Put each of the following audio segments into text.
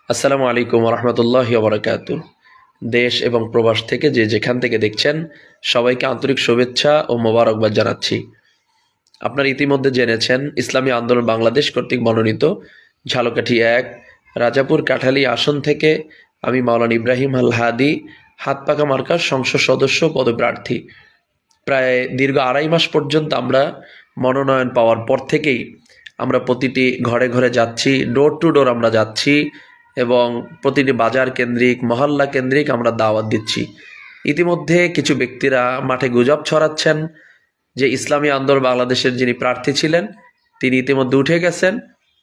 আসসালামু আলাইকুম রহমতুল্লাহি ওয়া বারাকাতুহু। দেশ এবং প্রবাস থেকে যে যেখান থেকে দেখছেন সবাইকে আন্তরিক শুভেচ্ছা ও মোবারকবাদ জানাচ্ছি। আপনারা ইতিমধ্যে জেনেছেন ইসলামী আন্দোলন বাংলাদেশ কর্তৃক মনোনীত ঝালকাঠি ১ রাজাপুর কাঠালী আসন থেকে আমি মাওলানা ইব্রাহিম আল হাদি হাতপাখা মার্কার সংসদ সদস্য পদপ্রার্থী। প্রায় দীর্ঘ ২.৫ মাস পর্যন্ত আমরা মনোনয়ন পাওয়ার পর থেকেই আমরা প্রতিটি ঘরে ঘরে যাচ্ছি, ডোর টু ডোর আমরা যাচ্ছি এবং প্রতিটি বাজার কেন্দ্রিক মহল্লা কেন্দ্রিক আমরা দাওয়াত দিচ্ছি। ইতিমধ্যে কিছু ব্যক্তিরা মাঠে গুজব ছড়াচ্ছেন যে ইসলামী আন্দোলন বাংলাদেশের যিনি প্রার্থী ছিলেন তিনি ইতিমধ্যে উঠে গেছেন,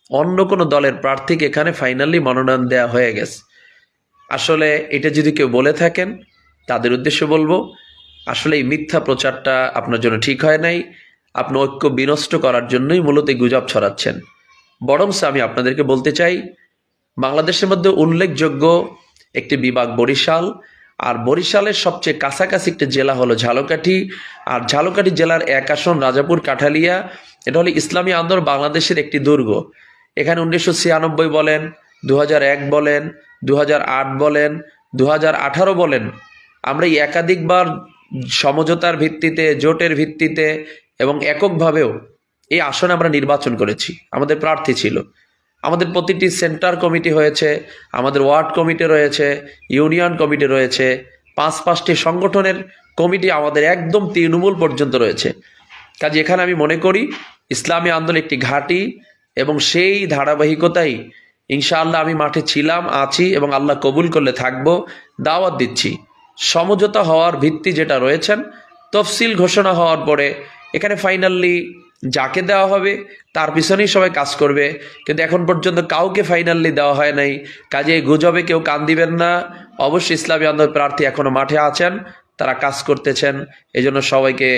অন্য কোনো দলের প্রার্থীকে এখানে ফাইনালি মনোনয়ন দেওয়া হয়ে গেছে। আসলে এটা যদি কেউ বলে থাকেন তাদের উদ্দেশ্যে বলবো, আসলে এই মিথ্যা প্রচারটা আপনার জন্য ঠিক হয় নাই। আপনি ঐক্য বিনষ্ট করার জন্যই মূলত এই গুজব ছড়াচ্ছেন। বরঞ্চ আমি আপনাদেরকে বলতে চাই, বাংলাদেশের মধ্যে উল্লেখযোগ্য একটি বিভাগ বরিশাল, আর বরিশালের সবচেয়ে কাছাকাছি একটি জেলা হলো ঝালকাঠি, আর ঝালকাঠি জেলার ১ আসন রাজাপুর কাঠালিয়া। এটা হলো ইসলামী আন্দোলন বাংলাদেশের একটি দুর্গ। এখানে ১৯৯৬ বলেন, ২০০১ বলেন, ২০০৮ বলেন, ২০১৮ বলেন, আমরা এই একাধিকবার সমঝোতার ভিত্তিতে, জোটের ভিত্তিতে এবং এককভাবেও এই আসনে আমরা নির্বাচন করেছি। আমাদের প্রার্থী ছিল। আমাদের প্রতিটি সেন্টার কমিটি হয়েছে, আমাদের ওয়ার্ড কমিটি রয়েছে, ইউনিয়ন কমিটি রয়েছে, ৫টি সংগঠনের কমিটি আমাদের একদম তৃণমূল পর্যন্ত রয়েছে। কাজে এখানে আমি মনে করি ইসলামী আন্দোলন একটি ঘাঁটি, এবং সেই ধারাবাহিকতাই ইনশাআল্লাহ আমি মাঠে ছিলাম, আছি এবং আল্লাহ কবুল করলে থাকবো। দাওয়াত দিচ্ছি, সমঝোতা হওয়ার ভিত্তি যেটা রয়েছেন, তফসিল ঘোষণা হওয়ার পরে এখানে ফাইনালি যাকে দেওয়া হবে তার পিছনেই সবাই কাজ করবে। কিন্তু এখন পর্যন্ত কাউকে ফাইনালি দেওয়া হয় নাই। কাজে এই গুজবে কেউ কান দিবেন না। অবশ্যই ইসলামী আন্দোলন প্রার্থী এখনো মাঠে আছেন, তারা কাজ করতেছেন। এই জন্য সবাইকে